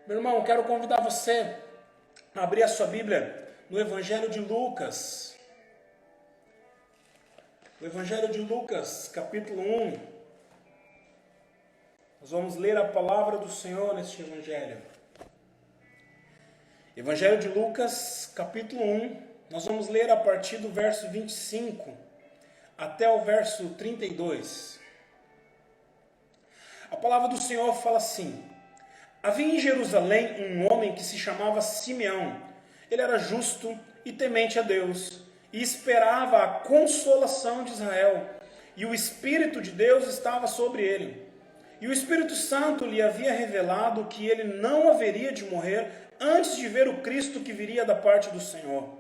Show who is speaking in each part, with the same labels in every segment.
Speaker 1: Meu irmão, quero convidar você a abrir a sua Bíblia no Evangelho de Lucas. O Evangelho de Lucas, capítulo 1. Nós vamos ler a palavra do Senhor neste Evangelho. Evangelho de Lucas, capítulo 1. Nós vamos ler a partir do verso 25 até o verso 32. A palavra do Senhor fala assim: Havia em Jerusalém um homem que se chamava Simeão. Ele era justo e temente a Deus, e esperava a consolação de Israel. E o Espírito de Deus estava sobre ele. E o Espírito Santo lhe havia revelado que ele não haveria de morrer antes de ver o Cristo que viria da parte do Senhor.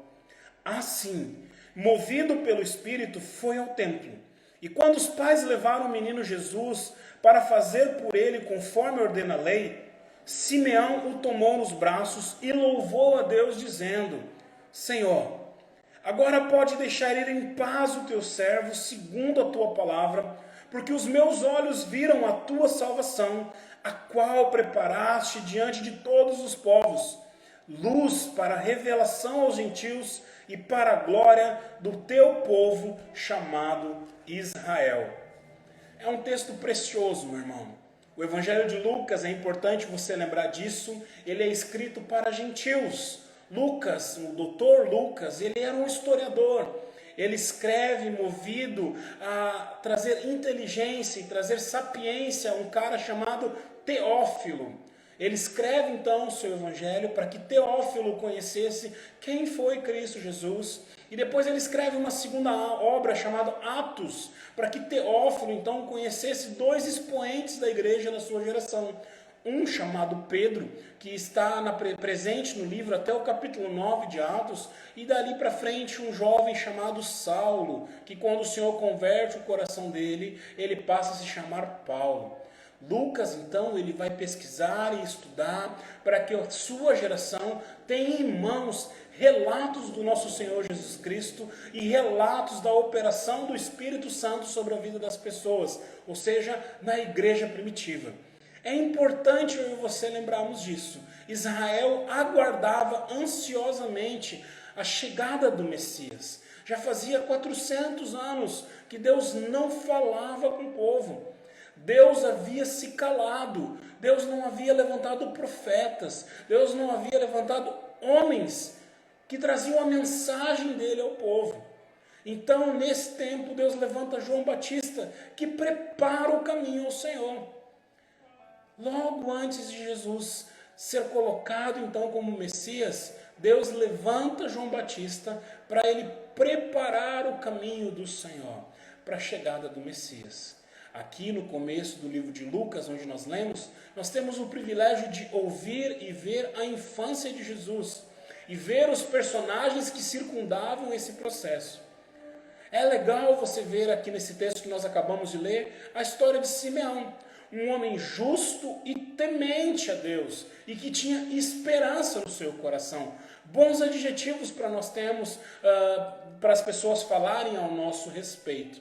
Speaker 1: Assim, movido pelo Espírito, foi ao templo. E quando os pais levaram o menino Jesus para fazer por ele conforme ordena a lei, Simeão o tomou nos braços e louvou a Deus, dizendo: Senhor, agora pode deixar ir em paz o teu servo, segundo a tua palavra, porque os meus olhos viram a tua salvação, a qual preparaste diante de todos os povos, luz para a revelação aos gentios e para a glória do teu povo chamado Israel. É um texto precioso, meu irmão. O Evangelho de Lucas, é importante você lembrar disso, ele é escrito para gentios. Lucas, o doutor Lucas, ele era um historiador. Ele escreve movido a trazer inteligência e trazer sapiência a um cara chamado Teófilo. Ele escreve então o seu Evangelho para que Teófilo conhecesse quem foi Cristo Jesus. E depois ele escreve uma segunda obra chamada Atos, para que Teófilo então conhecesse dois expoentes da igreja da sua geração. Um chamado Pedro, que está presente no livro até o capítulo 9 de Atos, e dali para frente um jovem chamado Saulo, que quando o Senhor converte o coração dele, ele passa a se chamar Paulo. Lucas, então, ele vai pesquisar e estudar para que a sua geração tenha em mãos relatos do nosso Senhor Jesus Cristo e relatos da operação do Espírito Santo sobre a vida das pessoas, ou seja, na igreja primitiva. É importante eu e você lembrarmos disso. Israel aguardava ansiosamente a chegada do Messias. Já fazia 400 anos que Deus não falava com o povo. Deus havia se calado, Deus não havia levantado profetas, Deus não havia levantado homens que traziam a mensagem dele ao povo. Então, nesse tempo, Deus levanta João Batista, que prepara o caminho ao Senhor. Logo antes de Jesus ser colocado então como Messias, Deus levanta João Batista para ele preparar o caminho do Senhor, para a chegada do Messias. Aqui no começo do livro de Lucas, onde nós lemos, nós temos o privilégio de ouvir e ver a infância de Jesus e ver os personagens que circundavam esse processo. É legal você ver aqui nesse texto que nós acabamos de ler a história de Simeão, um homem justo e temente a Deus e que tinha esperança no seu coração. Bons adjetivos para nós termos, para as pessoas falarem ao nosso respeito.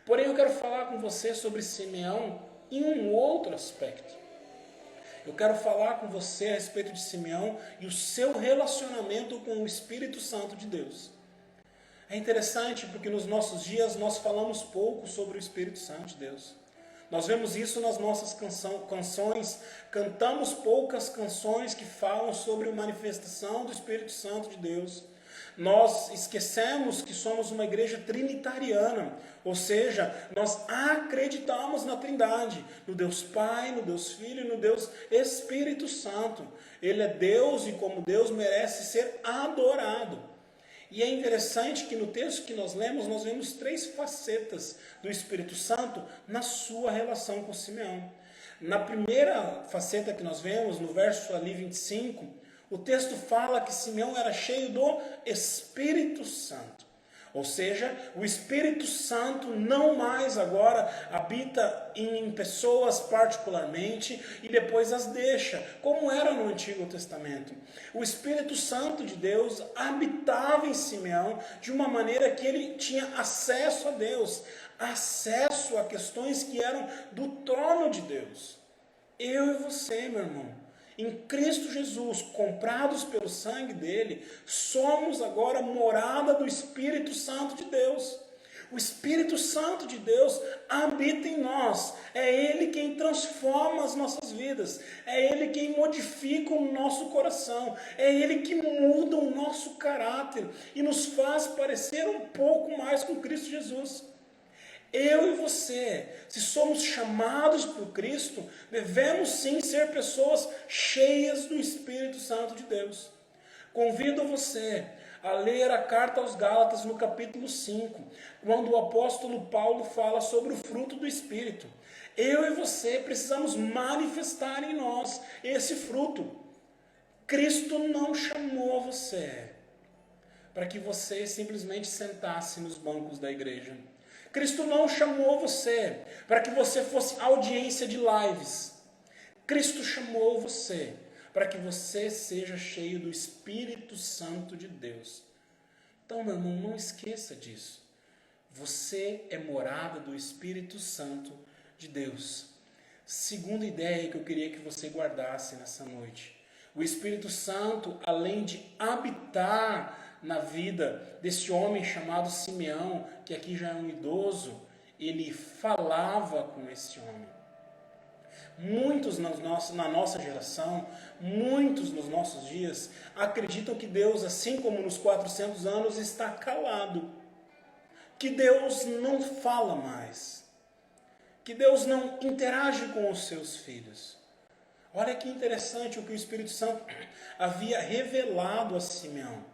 Speaker 1: Porém, eu quero falar com você sobre Simeão em um outro aspecto. Eu quero falar com você a respeito de Simeão e o seu relacionamento com o Espírito Santo de Deus. É interessante porque nos nossos dias nós falamos pouco sobre o Espírito Santo de Deus. Nós vemos isso nas nossas canções, cantamos poucas canções que falam sobre a manifestação do Espírito Santo de Deus. Nós esquecemos que somos uma igreja trinitariana, ou seja, nós acreditamos na Trindade, no Deus Pai, no Deus Filho e no Deus Espírito Santo. Ele é Deus e como Deus merece ser adorado. E é interessante que no texto que nós lemos, nós vemos três facetas do Espírito Santo na sua relação com Simeão. Na primeira faceta que nós vemos, no verso ali 25, o texto fala que Simeão era cheio do Espírito Santo. Ou seja, o Espírito Santo não mais agora habita em pessoas particularmente e depois as deixa, como era no Antigo Testamento. O Espírito Santo de Deus habitava em Simeão de uma maneira que ele tinha acesso a Deus, acesso a questões que eram do trono de Deus. Eu e você, meu irmão, Em Cristo Jesus, comprados pelo sangue dele, somos agora morada do Espírito Santo de Deus. O Espírito Santo de Deus habita em nós. É Ele quem transforma as nossas vidas. É Ele quem modifica o nosso coração. É Ele que muda o nosso caráter e nos faz parecer um pouco mais com Cristo Jesus. Eu e você, se somos chamados por Cristo, devemos sim ser pessoas cheias do Espírito Santo de Deus. Convido você a ler a carta aos Gálatas no capítulo 5, quando o apóstolo Paulo fala sobre o fruto do Espírito. Eu e você precisamos manifestar em nós esse fruto. Cristo não chamou você para que você simplesmente sentasse nos bancos da igreja. Cristo não chamou você para que você fosse audiência de lives. Cristo chamou você para que você seja cheio do Espírito Santo de Deus. Então, meu irmão, não esqueça disso. Você é morada do Espírito Santo de Deus. Segunda ideia que eu queria que você guardasse nessa noite. O Espírito Santo, além de habitar na vida desse homem chamado Simeão, que aqui já é um idoso, ele falava com esse homem. Muitos na nossa geração, muitos nos nossos dias, acreditam que Deus, assim como nos 400 anos, está calado. Que Deus não fala mais. Que Deus não interage com os seus filhos. Olha que interessante o que o Espírito Santo havia revelado a Simeão.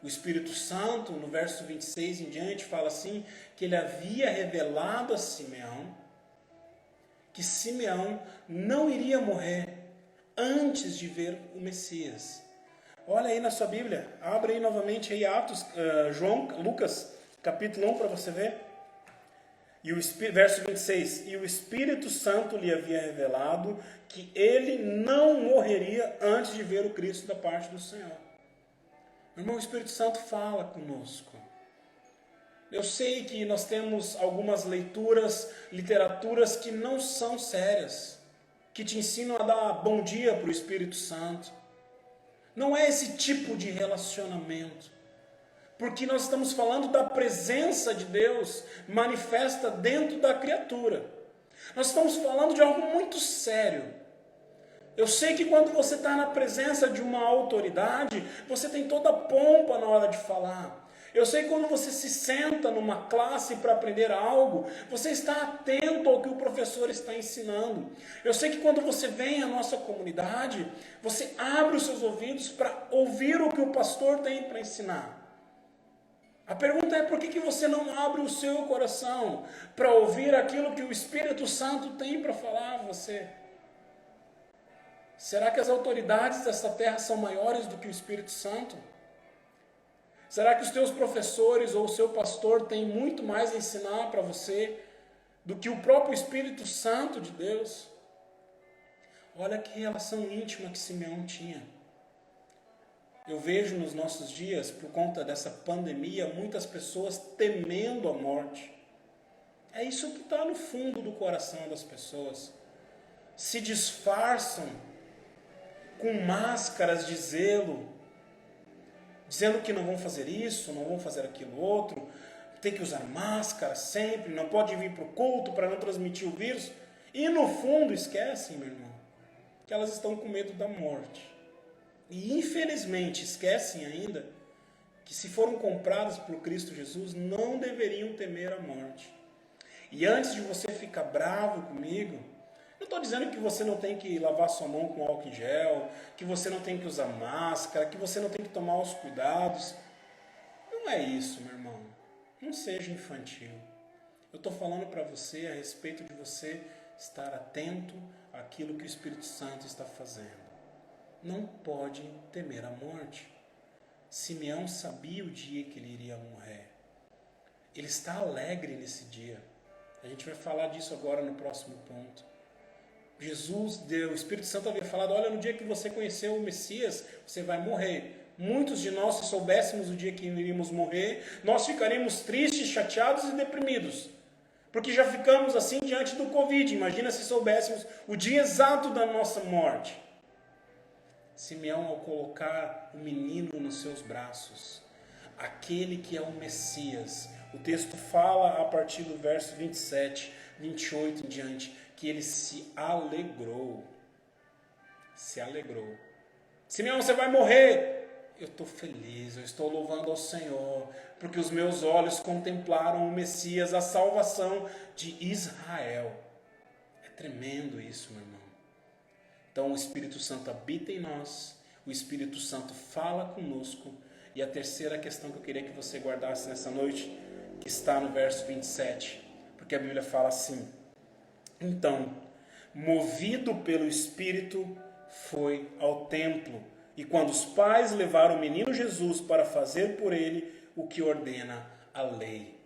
Speaker 1: O Espírito Santo, no verso 26 em diante, fala assim, que ele havia revelado a Simeão que Simeão não iria morrer antes de ver o Messias. Olha aí na sua Bíblia, abre aí novamente aí Lucas, capítulo 1 para você ver. E verso 26, e o Espírito Santo lhe havia revelado que ele não morreria antes de ver o Cristo da parte do Senhor. Meu irmão, o Espírito Santo fala conosco. Eu sei que nós temos algumas leituras, literaturas que não são sérias, que te ensinam a dar bom dia para o Espírito Santo. Não é esse tipo de relacionamento. Porque nós estamos falando da presença de Deus manifesta dentro da criatura. Nós estamos falando de algo muito sério. Eu sei que quando você está na presença de uma autoridade, você tem toda a pompa na hora de falar. Eu sei que quando você se senta numa classe para aprender algo, você está atento ao que o professor está ensinando. Eu sei que quando você vem à nossa comunidade, você abre os seus ouvidos para ouvir o que o pastor tem para ensinar. A pergunta é por que você não abre o seu coração para ouvir aquilo que o Espírito Santo tem para falar a você? Será que as autoridades dessa terra são maiores do que o Espírito Santo? Será que os teus professores ou o seu pastor têm muito mais a ensinar para você do que o próprio Espírito Santo de Deus? Olha que relação íntima que Simeão tinha. Eu vejo nos nossos dias, por conta dessa pandemia, muitas pessoas temendo a morte. É isso que está no fundo do coração das pessoas. Se disfarçam com máscaras de zelo, dizendo que não vão fazer isso, não vão fazer aquilo outro, tem que usar máscara sempre, não pode vir para o culto para não transmitir o vírus. E no fundo esquecem, meu irmão, que elas estão com medo da morte. E infelizmente esquecem ainda que se foram compradas por Cristo Jesus, não deveriam temer a morte. E antes de você ficar bravo comigo, não estou dizendo que você não tem que lavar sua mão com álcool em gel, que você não tem que usar máscara, que você não tem que tomar os cuidados. Não é isso, meu irmão. Não seja infantil. Eu estou falando para você a respeito de você estar atento àquilo que o Espírito Santo está fazendo. Não pode temer a morte. Simeão sabia o dia que ele iria morrer. Ele está alegre nesse dia. A gente vai falar disso agora no próximo ponto. O Espírito Santo havia falado, olha, no dia que você conheceu o Messias, você vai morrer. Muitos de nós, se soubéssemos o dia que iríamos morrer, nós ficaríamos tristes, chateados e deprimidos. Porque já ficamos assim diante do Covid. Imagina se soubéssemos o dia exato da nossa morte. Simeão, ao colocar o menino nos seus braços, aquele que é o Messias, o texto fala a partir do verso 27, 28 em diante, que ele se alegrou. Se alegrou. Simeão, você vai morrer. Eu estou feliz, eu estou louvando ao Senhor, porque os meus olhos contemplaram o Messias, a salvação de Israel. É tremendo isso, meu irmão. Então o Espírito Santo habita em nós, o Espírito Santo fala conosco. E a terceira questão que eu queria que você guardasse nessa noite, que está no verso 27, porque a Bíblia fala assim: então, movido pelo Espírito, foi ao templo, e quando os pais levaram o menino Jesus para fazer por ele o que ordena a lei.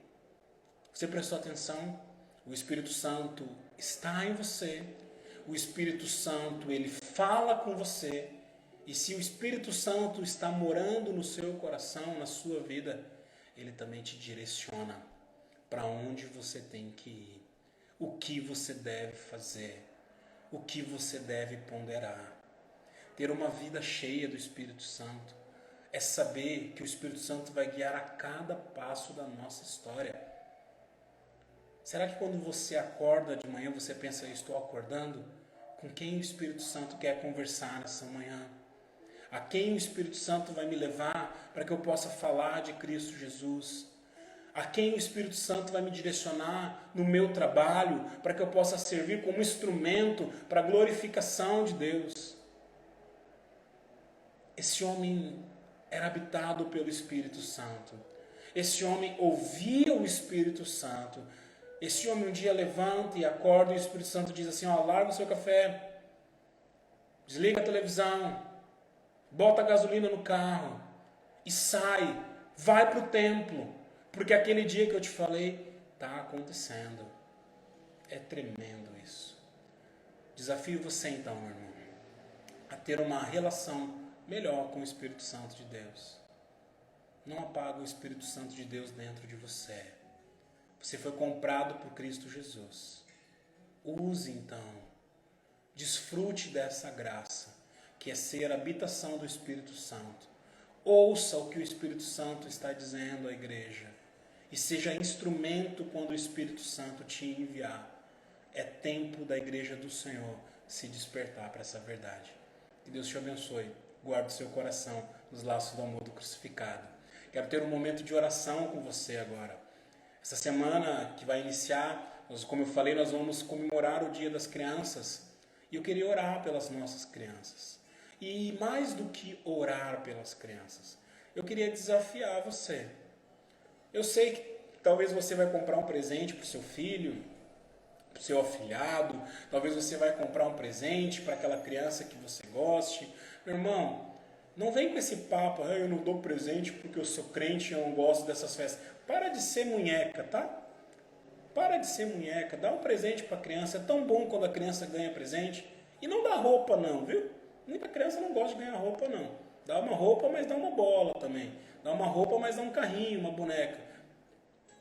Speaker 1: Você prestou atenção? O Espírito Santo está em você, o Espírito Santo, ele fala com você, e se o Espírito Santo está morando no seu coração, na sua vida, ele também te direciona para onde você tem que ir, o que você deve fazer, o que você deve ponderar. Ter uma vida cheia do Espírito Santo é saber que o Espírito Santo vai guiar a cada passo da nossa história. Será que quando você acorda de manhã, você pensa: eu estou acordando? Com quem o Espírito Santo quer conversar nessa manhã? A quem o Espírito Santo vai me levar para que eu possa falar de Cristo Jesus? A quem o Espírito Santo vai me direcionar no meu trabalho para que eu possa servir como instrumento para a glorificação de Deus? Esse homem era habitado pelo Espírito Santo. Esse homem ouvia o Espírito Santo. Esse homem um dia levanta e acorda e o Espírito Santo diz assim: ó, larga o seu café, desliga a televisão, bota a gasolina no carro e sai, vai para o templo, porque aquele dia que eu te falei está acontecendo. É tremendo isso. Desafio você então, meu irmão, a ter uma relação melhor com o Espírito Santo de Deus. Não apaga o Espírito Santo de Deus dentro de você. Você foi comprado por Cristo Jesus. Use então, desfrute dessa graça, que é ser a habitação do Espírito Santo. Ouça o que o Espírito Santo está dizendo à igreja e seja instrumento quando o Espírito Santo te enviar. É tempo da igreja do Senhor se despertar para essa verdade. Que Deus te abençoe. Guarde o seu coração nos laços do amor do crucificado. Quero ter um momento de oração com você agora. Essa semana que vai iniciar, como eu falei, nós vamos comemorar o Dia das Crianças. E eu queria orar pelas nossas crianças. E mais do que orar pelas crianças, eu queria desafiar você. Eu sei que talvez você vai comprar um presente para o seu filho, para o seu afilhado. Talvez você vai comprar um presente para aquela criança que você goste. Meu irmão, não vem com esse papo: eu não dou presente porque eu sou crente e eu não gosto dessas festas. Para de ser munheca, tá? Para de ser munheca. Dá um presente para a criança. É tão bom quando a criança ganha presente. E não dá roupa não, viu? Muita criança não gosta de ganhar roupa não. Dá uma roupa, mas dá uma bola também. Dá uma roupa, mas dá um carrinho, uma boneca.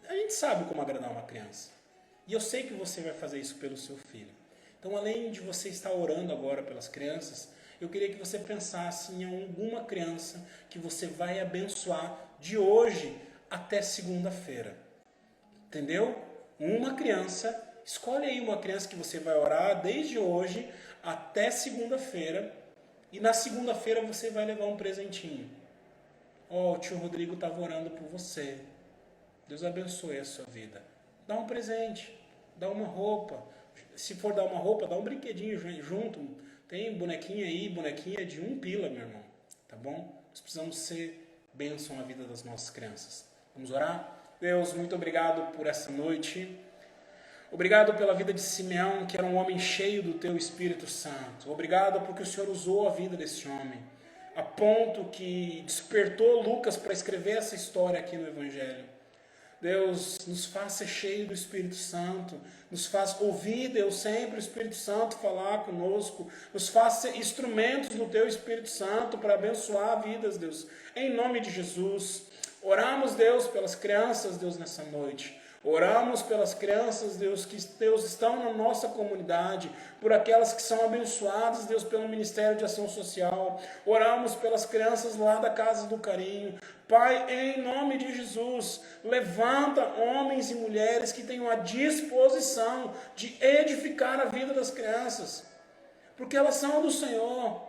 Speaker 1: A gente sabe como agradar uma criança. E eu sei que você vai fazer isso pelo seu filho. Então, além de você estar orando agora pelas crianças, eu queria que você pensasse em alguma criança que você vai abençoar de hoje até segunda-feira. Entendeu? Uma criança, escolhe aí uma criança que você vai orar desde hoje até segunda-feira. E na segunda-feira você vai levar um presentinho. Ó, o tio Rodrigo estava orando por você. Deus abençoe a sua vida. Dá um presente, dá uma roupa. Se for dar uma roupa, dá um brinquedinho junto. Tem bonequinha aí, bonequinha de 1 pila, meu irmão. Tá bom? Nós precisamos ser bênção na vida das nossas crianças. Vamos orar? Deus, muito obrigado por essa noite. Obrigado pela vida de Simeão, que era um homem cheio do Teu Espírito Santo. Obrigado porque o Senhor usou a vida desse homem, a ponto que despertou Lucas para escrever essa história aqui no Evangelho. Deus, nos faz ser cheio do Espírito Santo, nos faz ouvir, Deus, sempre o Espírito Santo falar conosco, nos faz ser instrumentos do Teu Espírito Santo para abençoar vidas, Deus, em nome de Jesus. Oramos, Deus, pelas crianças, Deus, nessa noite. Oramos pelas crianças, Deus, que Deus estão na nossa comunidade, por aquelas que são abençoadas, Deus, pelo Ministério de Ação Social. Oramos pelas crianças lá da Casa do Carinho. Pai, em nome de Jesus, levanta homens e mulheres que tenham a disposição de edificar a vida das crianças, porque elas são do Senhor.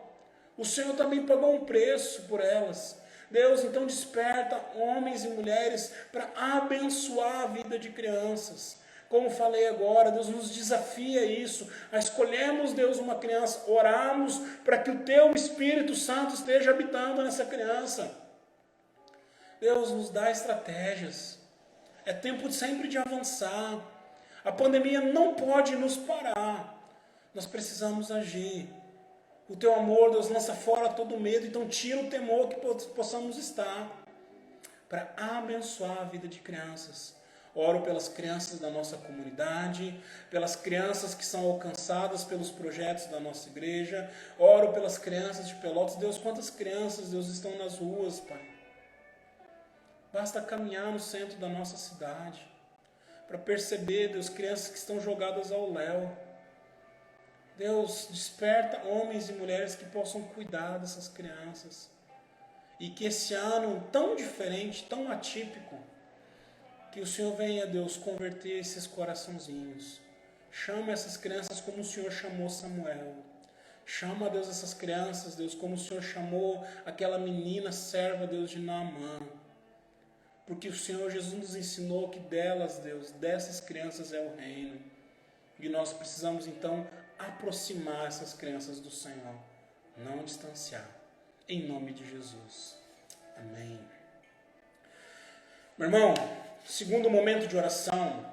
Speaker 1: O Senhor também pagou um preço por elas. Deus, então desperta homens e mulheres para abençoar a vida de crianças. Como falei agora, Deus nos desafia isso, a escolhermos, Deus, uma criança, orarmos para que o Teu Espírito Santo esteja habitando nessa criança. Deus, nos dá estratégias. É tempo sempre de avançar. A pandemia não pode nos parar. Nós precisamos agir. O Teu amor, Deus, lança fora todo medo, então tira o temor que possamos estar, para abençoar a vida de crianças. Oro pelas crianças da nossa comunidade, pelas crianças que são alcançadas pelos projetos da nossa igreja. Oro pelas crianças de Pelotas. Deus, quantas crianças, Deus, estão nas ruas, Pai. Basta caminhar no centro da nossa cidade, para perceber, Deus, crianças que estão jogadas ao léu. Deus, desperta homens e mulheres que possam cuidar dessas crianças. E que esse ano tão diferente, tão atípico, que o Senhor venha, Deus, converter esses coraçãozinhos. Chama essas crianças como o Senhor chamou Samuel. Chama, Deus, essas crianças, Deus, como o Senhor chamou aquela menina serva, Deus, de Naamã. Porque o Senhor Jesus nos ensinou que delas, Deus, dessas crianças é o reino. E nós precisamos, então, aproximar essas crianças do Senhor, não distanciar, em nome de Jesus, amém. Meu irmão, segundo momento de oração,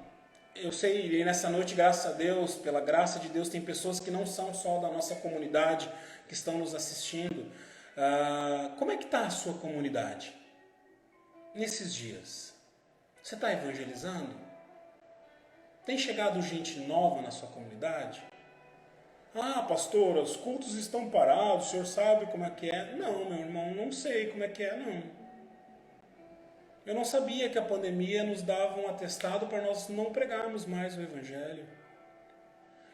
Speaker 1: eu sei, nessa noite, graças a Deus, pela graça de Deus, tem pessoas que não são só da nossa comunidade, que estão nos assistindo. Como é que está a sua comunidade nesses dias? Você está evangelizando? Tem chegado gente nova na sua comunidade? Ah, pastor, os cultos estão parados, o senhor sabe como é que é? Não, meu irmão, não sei como é que é, não. Eu não sabia que a pandemia nos dava um atestado para nós não pregarmos mais o Evangelho.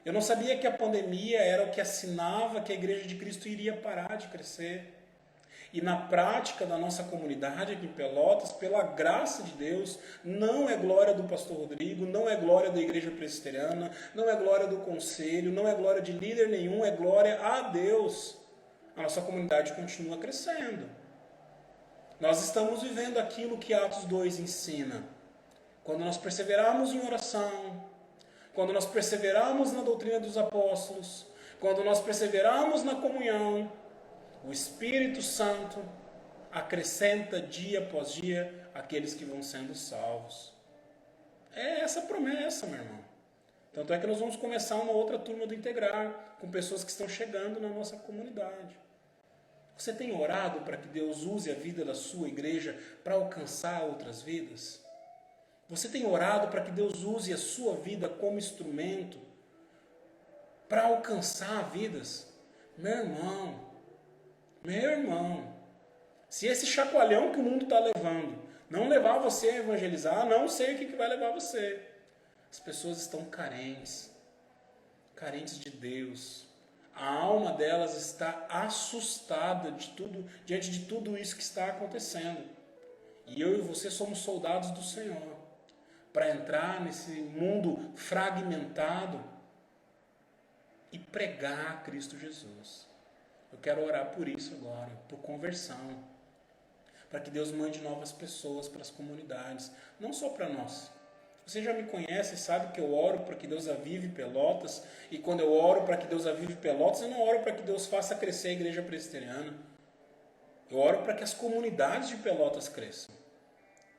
Speaker 1: Eu não sabia que a pandemia era o que assinava que a Igreja de Cristo iria parar de crescer. E na prática da nossa comunidade aqui em Pelotas, pela graça de Deus, não é glória do pastor Rodrigo, não é glória da igreja presbiteriana, não é glória do conselho, não é glória de líder nenhum, é glória a Deus. A nossa comunidade continua crescendo. Nós estamos vivendo aquilo que Atos 2 ensina. Quando nós perseverarmos em oração, quando nós perseverarmos na doutrina dos apóstolos, quando nós perseverarmos na comunhão, o Espírito Santo acrescenta dia após dia aqueles que vão sendo salvos. É essa a promessa, meu irmão. Tanto é que nós vamos começar uma outra turma do Integrar, com pessoas que estão chegando na nossa comunidade. Você tem orado para que Deus use a vida da sua igreja para alcançar outras vidas? Você tem orado para que Deus use a sua vida como instrumento para alcançar vidas? Meu irmão, se esse chacoalhão que o mundo está levando não levar você a evangelizar, não sei o que vai levar você. As pessoas estão carentes de Deus. A alma delas está assustada diante de tudo isso que está acontecendo. E eu e você somos soldados do Senhor para entrar nesse mundo fragmentado e pregar Cristo Jesus. Eu quero orar por isso agora, por conversão, para que Deus mande novas pessoas para as comunidades, não só para nós. Você já me conhece e sabe que eu oro para que Deus avive Pelotas, e quando eu oro para que Deus avive Pelotas, eu não oro para que Deus faça crescer a igreja presbiteriana. Eu oro para que as comunidades de Pelotas cresçam.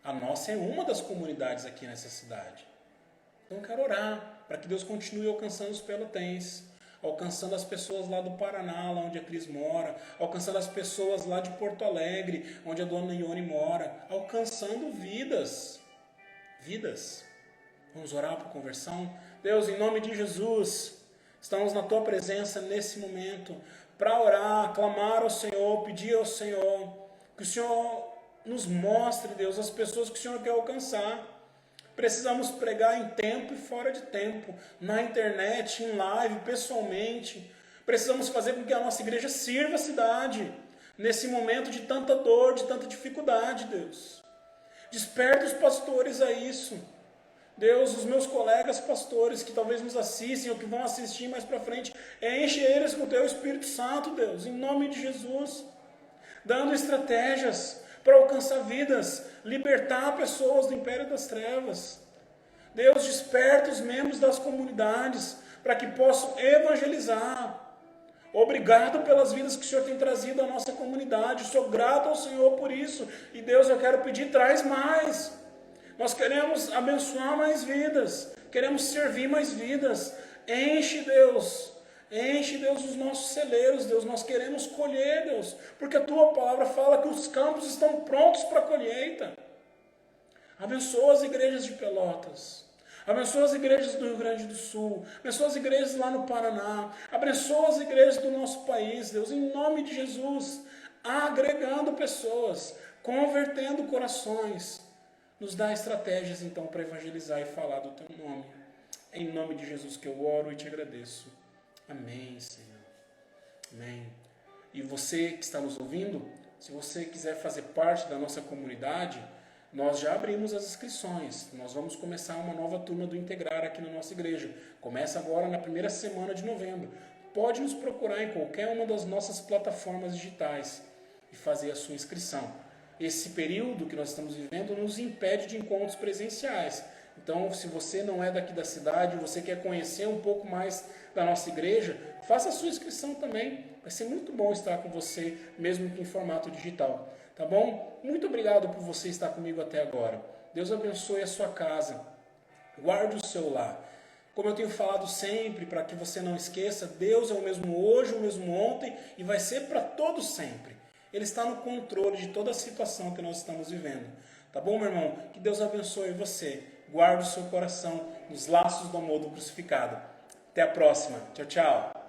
Speaker 1: A nossa é uma das comunidades aqui nessa cidade. Então eu quero orar para que Deus continue alcançando os pelotenses, alcançando as pessoas lá do Paraná, lá onde a Cris mora, alcançando as pessoas lá de Porto Alegre, onde a dona Ione mora, alcançando vidas. Vamos orar por conversão? Deus, em nome de Jesus, estamos na Tua presença nesse momento, para orar, clamar ao Senhor, pedir ao Senhor, que o Senhor nos mostre, Deus, as pessoas que o Senhor quer alcançar. Precisamos pregar em tempo e fora de tempo, na internet, em live, pessoalmente. Precisamos fazer com que a nossa igreja sirva a cidade, nesse momento de tanta dor, de tanta dificuldade, Deus. Desperta os pastores a isso. Deus, os meus colegas pastores que talvez nos assistem ou que vão assistir mais para frente, enche eles com o Teu Espírito Santo, Deus, em nome de Jesus. Dando estratégias para alcançar vidas, libertar pessoas do império das trevas. Deus, desperta os membros das comunidades para que possam evangelizar. Obrigado pelas vidas que o Senhor tem trazido à nossa comunidade. Sou grato ao Senhor por isso. E Deus, eu quero pedir, traz mais. Nós queremos abençoar mais vidas. Queremos servir mais vidas. Enche, Deus, os nossos celeiros, Deus. Nós queremos colher, Deus. Porque a Tua palavra fala que os campos estão prontos para a colheita. Abençoa as igrejas de Pelotas. Abençoa as igrejas do Rio Grande do Sul. Abençoa as igrejas lá no Paraná. Abençoa as igrejas do nosso país, Deus, em nome de Jesus. Agregando pessoas, convertendo corações. Nos dá estratégias, então, para evangelizar e falar do Teu nome. É em nome de Jesus que eu oro e te agradeço. Amém, Senhor. Amém. E você que está nos ouvindo, se você quiser fazer parte da nossa comunidade, nós já abrimos as inscrições. Nós vamos começar uma nova turma do Integrar aqui na nossa igreja. Começa agora na primeira semana de novembro. Pode nos procurar em qualquer uma das nossas plataformas digitais e fazer a sua inscrição. Esse período que nós estamos vivendo nos impede de encontros presenciais. Então, se você não é daqui da cidade, você quer conhecer um pouco mais da nossa igreja, faça a sua inscrição também. Vai ser muito bom estar com você, mesmo que em formato digital. Tá bom? Muito obrigado por você estar comigo até agora. Deus abençoe a sua casa. Guarde o seu lar. Como eu tenho falado sempre, para que você não esqueça, Deus é o mesmo hoje, o mesmo ontem e vai ser para todos sempre. Ele está no controle de toda a situação que nós estamos vivendo. Tá bom, meu irmão? Que Deus abençoe você. Guarde o seu coração nos laços do amor do crucificado. Até a próxima. Tchau, tchau.